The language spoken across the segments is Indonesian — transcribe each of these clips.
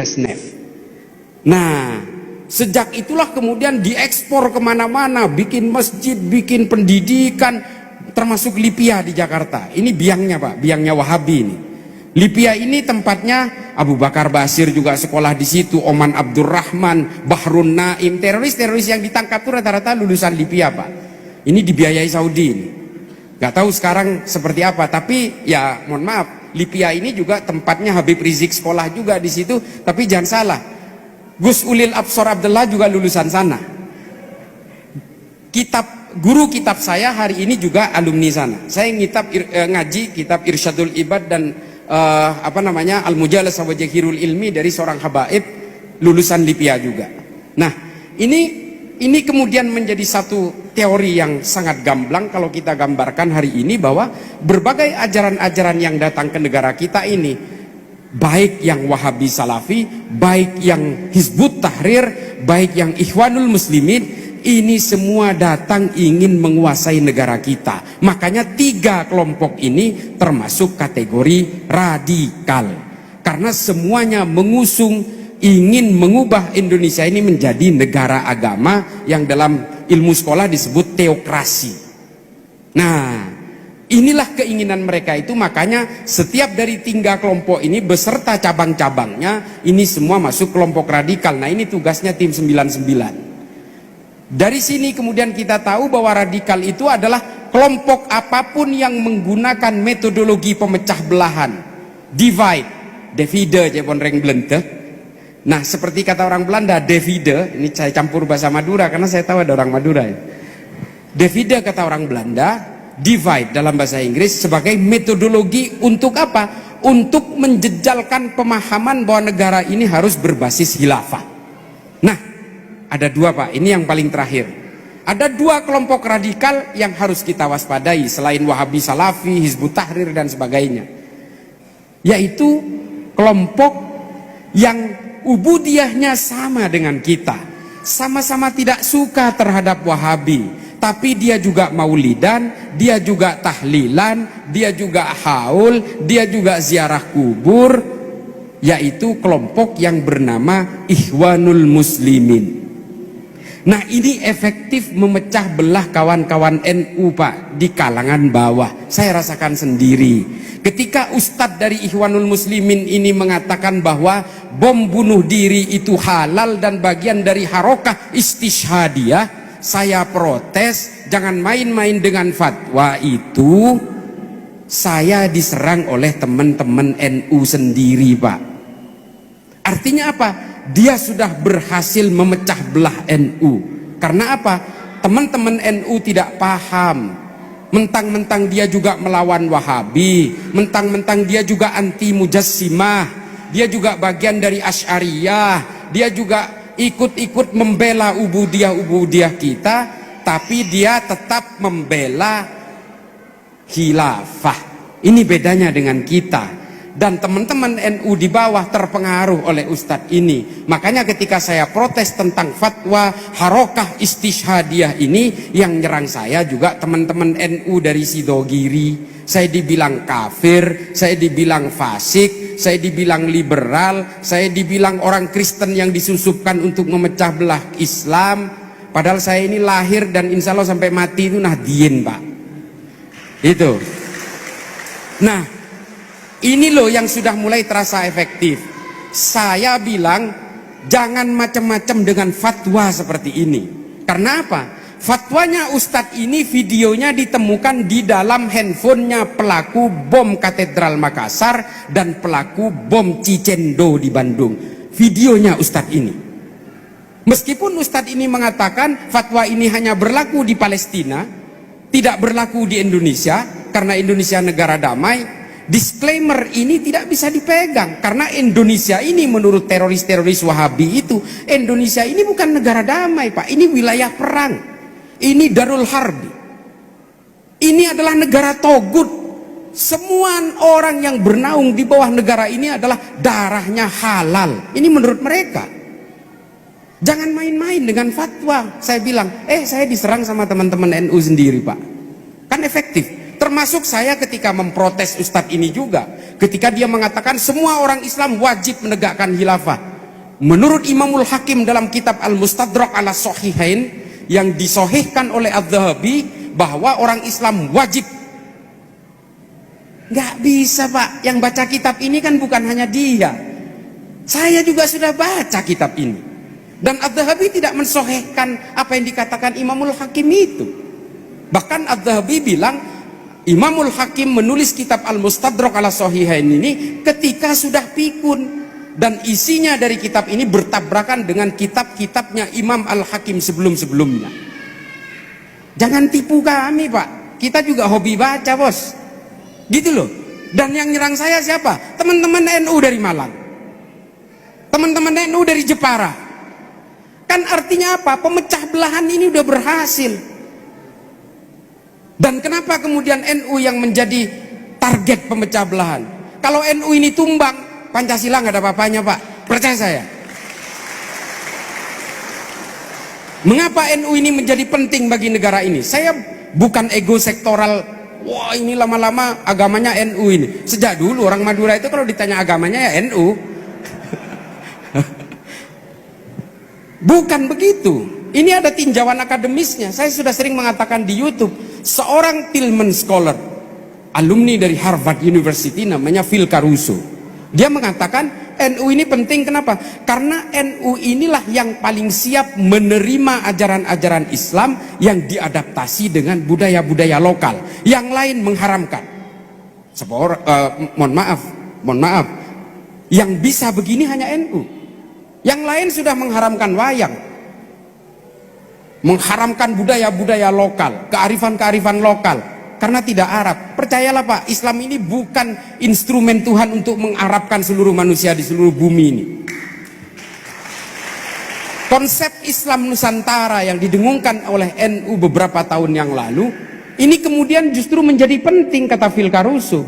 Snap. Nah, sejak itulah kemudian diekspor kemana-mana, bikin masjid, bikin pendidikan, termasuk Lipia di Jakarta. Ini biangnya Pak, biangnya Wahabi ini. Lipia ini tempatnya Abu Bakar Basir juga sekolah di situ, Oman Abdurrahman, Bahrun Naim, teroris-teroris yang ditangkap itu rata-rata lulusan Lipia Pak. Ini dibiayai Saudi ini. Gak tahu sekarang seperti apa, tapi ya mohon maaf, Lipia ini juga tempatnya Habib Rizik sekolah juga di situ. Tapi jangan salah, Gus Ulil Absor Abdullah juga lulusan sana. Guru kitab saya hari ini juga alumni sana. Saya ngaji kitab Irsyadul Ibad dan Al-Mujalas wa Jahirul Ilmi dari seorang habaib lulusan Lipia juga. Nah, ini kemudian menjadi satu teori yang sangat gamblang kalau kita gambarkan hari ini, bahwa berbagai ajaran-ajaran yang datang ke negara kita ini, baik yang Wahabi Salafi, baik yang Hizbut Tahrir, baik yang Ikhwanul Muslimin, ini semua datang ingin menguasai negara kita. Makanya 3 kelompok ini termasuk kategori radikal, karena semuanya mengusung ingin mengubah Indonesia ini menjadi negara agama yang dalam ilmu sekolah disebut teokrasi. Nah, inilah keinginan mereka itu. Makanya setiap dari 3 kelompok ini beserta cabang-cabangnya ini semua masuk kelompok radikal. Nah, ini tugasnya tim 99. Dari sini kemudian kita tahu bahwa radikal itu adalah kelompok apapun yang menggunakan metodologi pemecah belahan, divide jepon reng blente. Nah, seperti kata orang Belanda, divide, ini saya campur bahasa Madura karena saya tahu ada orang Madura ya. Divide kata orang Belanda, divide dalam bahasa Inggris sebagai metodologi untuk apa? Untuk menjejalkan pemahaman bahwa negara ini harus berbasis khilafah. Nah, ada 2 Pak, ini yang paling terakhir. Ada 2 kelompok radikal yang harus kita waspadai selain Wahabi Salafi, Hizbut Tahrir dan sebagainya. Yaitu kelompok yang ubudiyahnya sama dengan kita. Sama-sama tidak suka terhadap Wahabi, tapi dia juga maulidan, dia juga tahlilan, dia juga haul, dia juga ziarah kubur, yaitu kelompok yang bernama Ikhwanul Muslimin. Nah, ini efektif memecah belah kawan-kawan NU Pak di kalangan bawah. Saya rasakan sendiri. Ketika Ustadz dari Ikhwanul Muslimin ini mengatakan bahwa bom bunuh diri itu halal dan bagian dari harokah istishhadiyah, saya protes. Jangan main-main dengan fatwa itu. Saya diserang oleh teman-teman NU sendiri Pak. Artinya apa? Dia sudah berhasil memecah belah NU. Karena apa? Teman-teman NU tidak paham. Mentang-mentang dia juga melawan Wahabi, mentang-mentang dia juga anti Mujassimah, dia juga bagian dari Asy'ariyah, dia juga ikut-ikut membela ubudiyah kita, tapi dia tetap membela khilafah. Ini bedanya dengan kita. Dan teman-teman NU di bawah terpengaruh oleh ustadz ini. Makanya ketika saya protes tentang fatwa harokah istishhadiyah ini, yang nyerang saya juga teman-teman NU dari Sidogiri. Saya dibilang kafir, saya dibilang fasik, saya dibilang liberal, saya dibilang orang Kristen yang disusupkan untuk memecah belah Islam. Padahal saya ini lahir dan insya Allah sampai mati itu Nahdien Pak. Itu. Nah, ini loh yang sudah mulai terasa efektif. Saya bilang jangan macam-macam dengan fatwa seperti ini. Karena apa? Fatwanya Ustadz ini videonya ditemukan di dalam handphonenya pelaku bom Katedral Makassar dan pelaku bom Cicendo di Bandung. Videonya Ustadz ini. Meskipun Ustadz ini mengatakan fatwa ini hanya berlaku di Palestina, tidak berlaku di Indonesia karena Indonesia negara damai. Disclaimer ini tidak bisa dipegang karena Indonesia ini menurut teroris-teroris Wahabi itu, Indonesia ini bukan negara damai Pak, ini wilayah perang, ini Darul Harbi, ini adalah negara togut. Semua orang yang bernaung di bawah negara ini adalah darahnya halal, ini menurut mereka. Jangan main-main dengan fatwa. Saya bilang, saya diserang sama teman-teman NU sendiri Pak, kan efektif. Termasuk saya ketika memprotes Ustadz ini juga, ketika dia mengatakan semua orang Islam wajib menegakkan khilafah. Menurut Imamul Hakim dalam kitab Al-Mustadrak ala Sahihain yang disohihkan oleh Adz-Dzahabi, bahwa orang Islam wajib. Nggak bisa Pak, yang baca kitab ini kan bukan hanya dia, saya juga sudah baca kitab ini. Dan Adz-Dzahabi tidak mensohihkan apa yang dikatakan Imamul Hakim itu. Bahkan Adz-Dzahabi bilang Imamul Hakim menulis kitab Al-Mustadrak ala Sahihain ini ketika sudah pikun, dan isinya dari kitab ini bertabrakan dengan kitab-kitabnya Imam Al-Hakim sebelum-sebelumnya. Jangan tipu kami Pak, kita juga hobi baca bos, gitu loh. Dan yang nyerang saya siapa? Teman-teman NU dari Malang, teman-teman NU dari Jepara. Kan artinya apa? Pemecah belahan ini udah berhasil. Dan kenapa kemudian NU yang menjadi target pemecah belahan? Kalau NU ini tumbang, Pancasila nggak ada apa-apanya Pak, percaya saya. Mengapa NU ini menjadi penting bagi negara ini? Saya bukan ego sektoral, wah ini lama-lama agamanya NU ini. Sejak dulu orang Madura itu kalau ditanya agamanya ya NU. Bukan begitu. Ini ada tinjauan akademisnya. Saya sudah sering mengatakan di YouTube, seorang Tillman scholar, alumni dari Harvard University, namanya Phil Caruso. Dia mengatakan NU ini penting, kenapa? Karena NU inilah yang paling siap menerima ajaran-ajaran Islam yang diadaptasi dengan budaya-budaya lokal. Yang lain mengharamkan. Mohon maaf. Yang bisa begini hanya NU. Yang lain sudah mengharamkan wayang, mengharamkan budaya-budaya lokal, kearifan-kearifan lokal, karena tidak Arab. Percayalah Pak, Islam ini bukan instrumen Tuhan untuk mengarabkan seluruh manusia di seluruh bumi ini. Konsep Islam Nusantara yang didengungkan oleh NU beberapa tahun yang lalu, ini kemudian justru menjadi penting, kata Phil Caruso.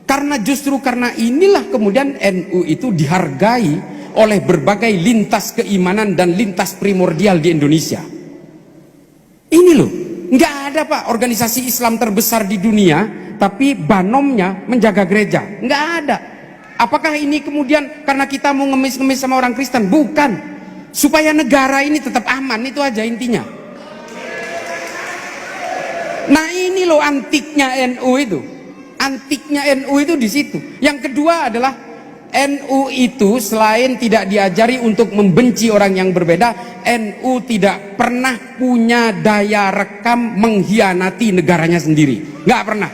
Karena justru karena inilah kemudian NU itu dihargai oleh berbagai lintas keimanan dan lintas primordial di Indonesia. Ini loh, nggak ada Pak organisasi Islam terbesar di dunia tapi banomnya menjaga gereja, nggak ada. Apakah ini kemudian karena kita mau ngemis-ngemis sama orang Kristen? Bukan, supaya negara ini tetap aman, itu aja intinya. Nah ini loh antiknya NU itu, antiknya NU itu di situ. Yang kedua adalah NU itu selain tidak diajari untuk membenci orang yang berbeda, NU tidak pernah punya daya rekam mengkhianati negaranya sendiri, nggak pernah.